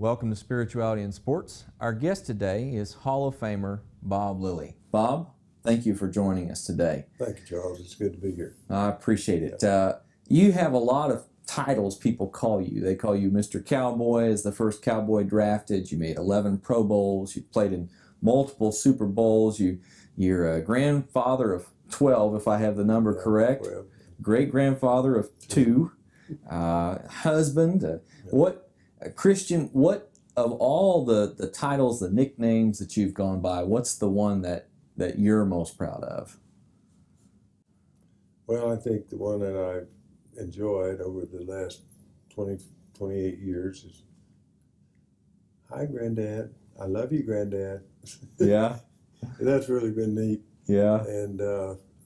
Welcome to Spirituality in Sports. Our guest today is Hall of Famer Bob Lilly. Bob, thank you for joining us today. Thank you, Charles. It's good to be here. I appreciate it. You have a lot of titles people call you. They call you Mr. Cowboy as the first Cowboy drafted. You made 11 Pro Bowls. You played in multiple Super Bowls. You're a grandfather of 12, if I have the number correct. 12. Great-grandfather of 2. Husband. Christian, what of all the titles, the nicknames that you've gone by, what's the one that you're most proud of? Well, I think the one that I've enjoyed over the last 28 years is, "Hi, Granddad. I love you, Granddad." Yeah. That's really been neat. Yeah. And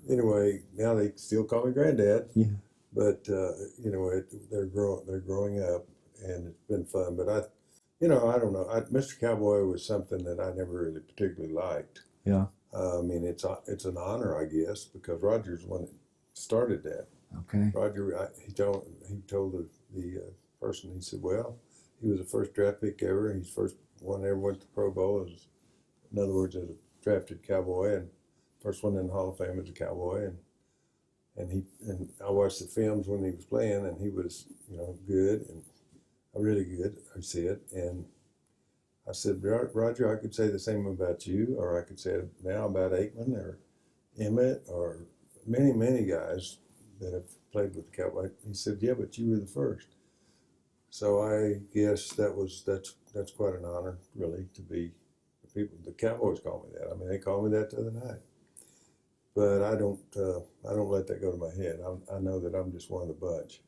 anyway, now they still call me Granddad. Yeah. But they're growing up, and it's been fun. But I don't know. Mr. Cowboy was something that I never really particularly liked. Yeah. I mean, it's an honor, I guess, because Roger's the one that started that. Okay. Roger, he told the person, he said, well, he was the first draft pick ever. He's the first one that ever went to the Pro Bowl. In other words, as a drafted Cowboy, and first one in the Hall of Fame as a Cowboy. And I watched the films when he was playing, and he was, good and really good. I said, and I said, Roger, I could say the same about you, or I could say it now about Aikman or Emmett or many, many guys that have played with the Cowboys. He said, yeah, but you were the first. So I guess that's quite an honor, really, to be the Cowboys call me that. I mean, they called me that the other night. But I don't let that go to my head. I know that I'm just one of the bunch.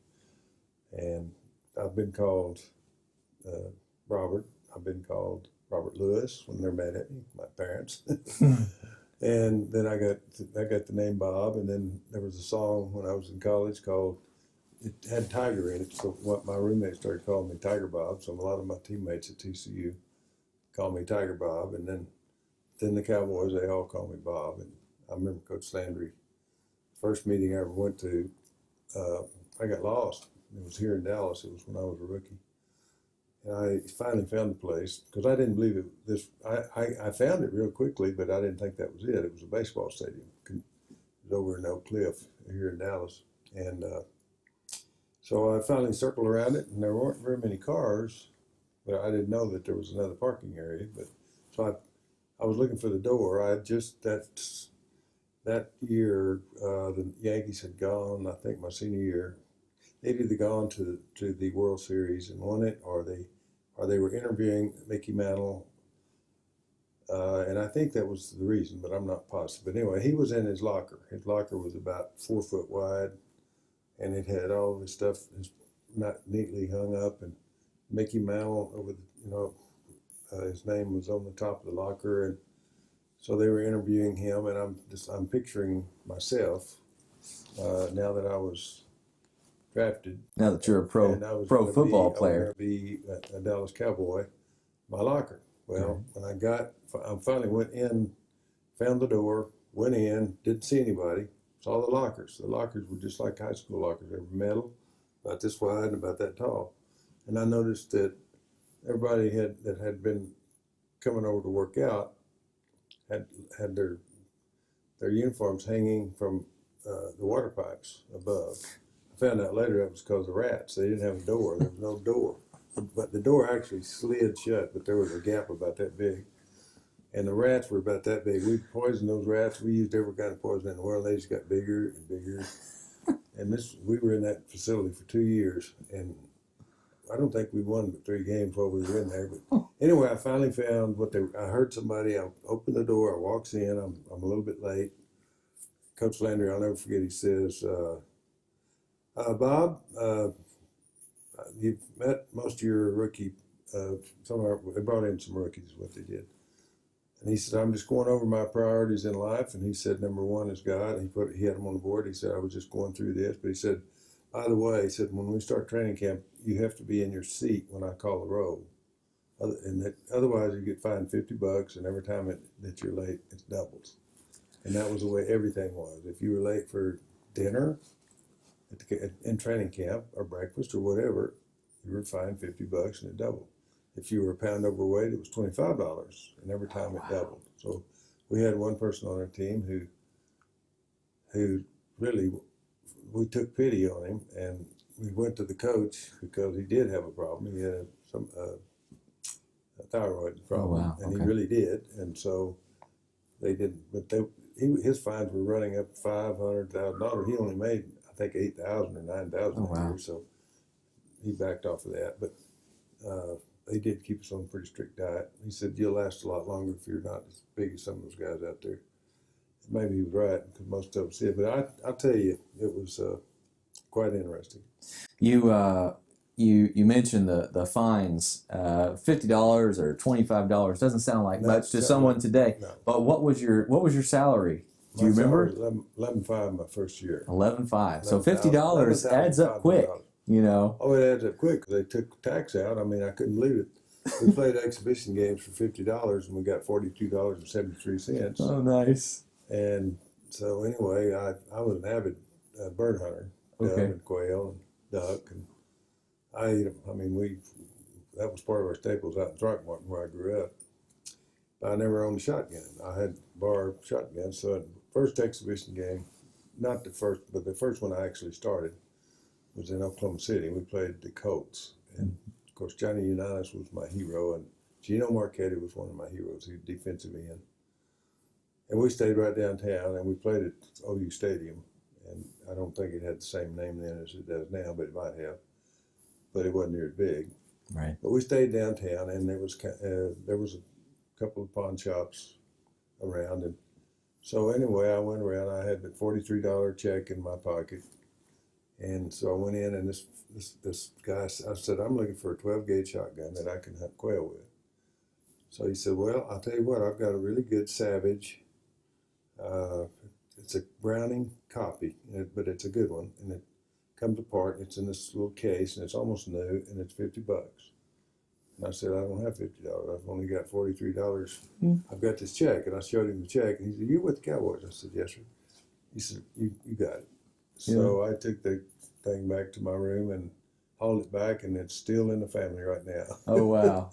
And I've been called Robert. I've been called Robert Lewis when they're mad at me, my parents. And then I got the name Bob. And then there was a song when I was in college it had Tiger in it. So what my roommates started calling me Tiger Bob. So a lot of my teammates at TCU call me Tiger Bob. And then the Cowboys, they all call me Bob. And I remember Coach Landry, first meeting I ever went to, I got lost. It was here in Dallas. It was when I was a rookie. And I finally found the place because I didn't believe it. I found it real quickly, but I didn't think that was it. It was a baseball stadium. It was over in Oak Cliff here in Dallas. And so I finally circled around it, and there weren't very many cars, but I didn't know that there was another parking area. But so I was looking for the door. I had just that year, the Yankees had gone, I think my senior year. They'd either gone to the World Series and won it, or they were interviewing Mickey Mantle. And I think that was the reason, but I'm not positive. But anyway, he was in his locker. His locker was about 4 foot wide, and it had all of his stuff not neatly hung up. And Mickey Mantle, his name was on the top of the locker, and so they were interviewing him, and I'm picturing myself now that I was drafted. Now that you're a pro football player. I was going to be a Dallas Cowboy, my locker. Well, when I finally went in, found the door, went in, didn't see anybody, saw the lockers. The lockers were just like high school lockers. They were metal, about this wide and about that tall. And I noticed that everybody that had been coming over to work out had their uniforms hanging from the water pipes above. I found out later that was because of rats. They didn't have a door. There was no door. But the door actually slid shut, but there was a gap about that big. And the rats were about that big. We poisoned those rats. We used every kind of poison in the world. They just got bigger and bigger. And we were in that facility for 2 years. And I don't think we won but 3 games while we were in there. But anyway, I finally found I heard somebody. I opened the door. I walks in. I'm a little bit late. Coach Landry, I'll never forget, he says, Bob, you've met most of your rookie, they brought in some rookies is what they did. And he said, I'm just going over my priorities in life. And he said, number 1 is God. And he had them on the board. He said, I was just going through this. But he said, by the way, he said, when we start training camp, you have to be in your seat when I call the roll. And otherwise you get fined $50, and every time that you're late, it doubles. And that was the way everything was. If you were late for dinner in training camp or breakfast or whatever, you were fined $50 and it doubled. if you were a pound overweight, it was $25, and every time it doubled. So we had one person on our team who really, we took pity on him, and we went to the coach because he did have a problem. He had a thyroid problem, and he really did. And so they didn't, but his fines were running up $500,000. He only made, I think, $8,000 or $9,000 a year, so he backed off of that. But they did keep us on a pretty strict diet. He said, "You'll last a lot longer if you're not as big as some of those guys out there." Maybe he was right, because most of us did. But I'll tell you, it was quite interesting. You mentioned the fines, $50 or $25 doesn't sound like much to someone today. No. But what was your salary? Do you remember? $11,500 my first year. $11,500. So $50 adds up quick. You know. Oh, it adds up quick. They took tax out. I mean, I couldn't believe it. We played exhibition games for $50, and we got $42.73. Oh, nice. And so anyway, I was an avid bird hunter, dove and quail and duck, and I ate them. I mean, that was part of our staples out in Throckmorton where I grew up. But I never owned a shotgun. I had bar shotguns. So the first exhibition game, not the first, but the first one I actually started was in Oklahoma City. We played the Colts, and of course Johnny Unitas was my hero, and Gino Marchetti was one of my heroes. He was defensive end. And we stayed right downtown, and we played at OU Stadium. And I don't think it had the same name then as it does now, but it might have. But it wasn't near as big. Right. But we stayed downtown, and there was a couple of pawn shops around. And so anyway, I went around. I had a $43 check in my pocket. And so I went in, and this guy, I said, "I'm looking for a 12-gauge shotgun that I can hunt quail with." So he said, "Well, I'll tell you what, I've got a really good Savage. It's a Browning copy, but it's a good one, and it comes apart. It's in this little case, and it's almost new, and it's $50." And I said, "I don't have $50. I've only got $43. I've got this check." And I showed him the check, and he said, "You with the Cowboys?" I said, "Yes, sir." He said, "You got it." So I took the thing back to my room and hauled it back, and it's still in the family right now. Oh, wow.